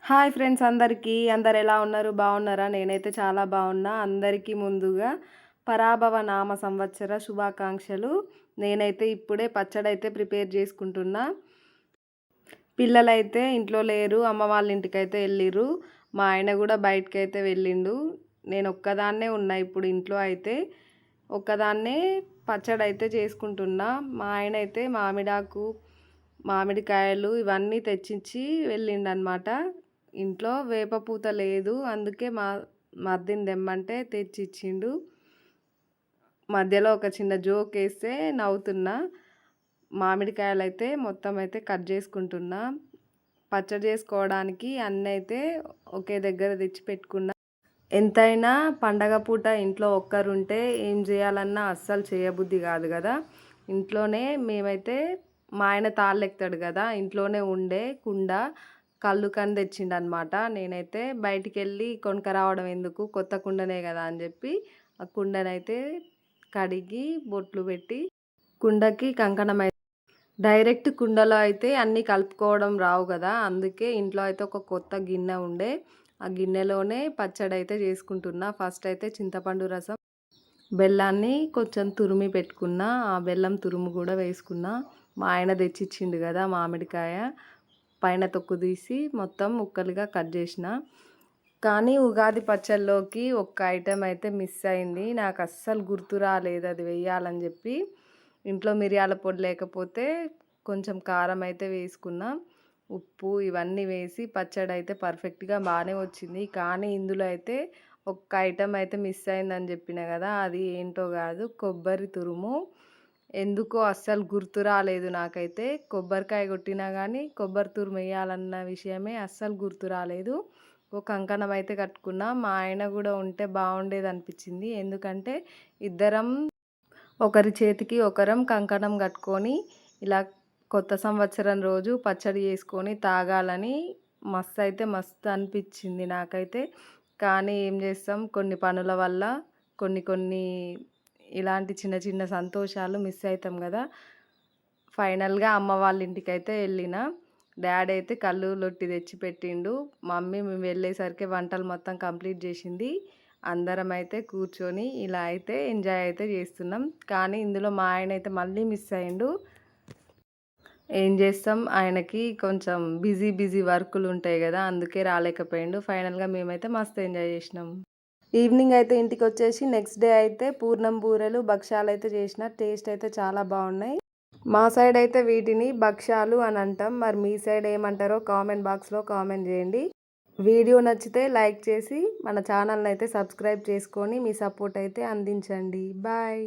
Hi friends అందరూ ఎలా ఉన్నారు? బాగున్నారా? నేనైతే చాలా బాగున్నా. అందరికీ ముందుగా పరాభవ నామ సంవత్సర శుభాకాంక్షలు. నేనైతే ఇప్పుడే పచ్చడైతే ప్రిపేర్ చేసుకుంటున్నా. పిల్లలైతే ఇంట్లో లేరు, అమ్మ వాళ్ళ ఇంటికైతే వెళ్ళిర్రు. మా ఆయన కూడా బయటకైతే వెళ్ళిండు. నేను ఒక్కదాన్నే ఉన్నా ఇప్పుడు ఇంట్లో అయితే. ఒక్కదాన్నే పచ్చడైతే చేసుకుంటున్నా. మా ఆయన అయితే మామిడాకు, మామిడికాయలు ఇవన్నీ తెచ్చిచ్చి వెళ్ళిండనమాట. ఇంట్లో వేప పూత లేదు, అందుకే మర్దిని తెమ్మంటే తెచ్చిచ్చిండు. మధ్యలో ఒక చిన్న జోక్ వేస్తే నవ్వుతున్నా. మామిడికాయలు అయితే మొత్తం అయితే కట్ చేసుకుంటున్నా. పచ్చడి చేసుకోవడానికి అన్నీ అయితే ఒకే దగ్గర తెచ్చి పెట్టుకున్నా. ఎంతైనా పండగ పూట ఇంట్లో ఒక్కరుంటే ఏం చేయాలన్నా అస్సలు చేయబుద్ధి కాదు కదా. ఇంట్లోనే మేమైతే మా ఆయన తాళ్ళెక్తాడు కదా, ఇంట్లోనే ఉండే కుండ కళ్ళు కని తెచ్చిండనమాట. నేనైతే బయటికి వెళ్ళి కొనుక్కరావడం ఎందుకు, కొత్త కుండనే కదా అని చెప్పి ఆ కుండనైతే కడిగి బొట్లు పెట్టి కుండకి కంకణం అయితే డైరెక్ట్ కుండలో అయితే అన్నీ కలుపుకోవడం రావు కదా, అందుకే ఇంట్లో అయితే ఒక కొత్త గిన్నె ఉండే ఆ గిన్నెలోనే పచ్చడి అయితే చేసుకుంటున్నా. ఫస్ట్ అయితే చింతపండు రసం, బెల్లాన్ని కొంచెం తురిమి పెట్టుకున్నా. ఆ బెల్లం తురుము కూడా వేసుకున్నా. మా ఆయన తెచ్చిచ్చిండు కదా మామిడికాయ, పైన తొక్కు తీసి మొత్తం ముక్కలుగా కట్ చేసిన. కానీ ఉగాది పచ్చళ్ళలోకి ఒక్క ఐటెం అయితే మిస్ అయింది. నాకు అస్సలు గుర్తు రాలేదు అది వేయాలని చెప్పి. ఇంట్లో మిరియాల పొడి లేకపోతే కొంచెం కారం అయితే వేసుకున్నా, ఉప్పు ఇవన్నీ వేసి పచ్చడి అయితే పర్ఫెక్ట్గా బాగానే వచ్చింది. కానీ ఇందులో అయితే ఒక్క ఐటెం అయితే మిస్ అయిందని చెప్పిన కదా, అది ఏంటో కాదు, కొబ్బరి తురుము. ఎందుకో అస్సలు గుర్తు రాలేదు నాకైతే. కొబ్బరికాయ కొట్టినా కానీ కొబ్బరి తురుము వేయాలన్న విషయమే అస్సలు గుర్తు రాలేదు. ఒక కంకణం అయితే కట్టుకున్నా. మా ఆయన కూడా ఉంటే బాగుండేది అనిపించింది. ఎందుకంటే ఇద్దరం ఒకరి చేతికి ఒకరం కంకణం కట్టుకొని ఇలా కొత్త సంవత్సరం రోజు పచ్చడి చేసుకొని తాగాలని మస్తు అనిపించింది నాకైతే. కానీ ఏం చేస్తాం, కొన్ని పనుల వల్ల కొన్ని ఇలాంటి చిన్న చిన్న సంతోషాలు మిస్ అవుతాం కదా. ఫైనల్గా అమ్మ వాళ్ళ ఇంటికి అయితే వెళ్ళిన. డాడీ అయితే కళ్ళు లొట్టి తెచ్చి పెట్టిండు. మమ్మీ మేము వెళ్ళేసరికి వంటలు మొత్తం కంప్లీట్ చేసింది. అందరం అయితే కూర్చొని ఇలా అయితే ఎంజాయ్ అయితే చేస్తున్నాం. కానీ ఇందులో మా ఆయన అయితే మళ్ళీ మిస్ అయ్యిండు. ఏం చేస్తాం, ఆయనకి కొంచెం బిజీ వర్కులు ఉంటాయి కదా, అందుకే రాలేకపోయిండు. ఫైనల్గా మేమైతే మస్తు ఎంజాయ్ చేసినాం. ఈవినింగ్ అయితే ఇంటికి వచ్చేసి నెక్స్ట్ డే అయితే పూర్ణం బూరెలు, భక్షాలు అయితే చేసిన. టేస్ట్ అయితే చాలా బాగున్నాయి. మా సైడ్ అయితే వీటిని భక్షాలు అని అంటాం. మరి మీ సైడ్ ఏమంటారో కామెంట్ బాక్స్లో కామెంట్ చేయండి. వీడియో నచ్చితే లైక్ చేసి మన ఛానల్ని అయితే సబ్స్క్రైబ్ చేసుకొని మీ సపోర్ట్ అయితే అందించండి. బాయ్.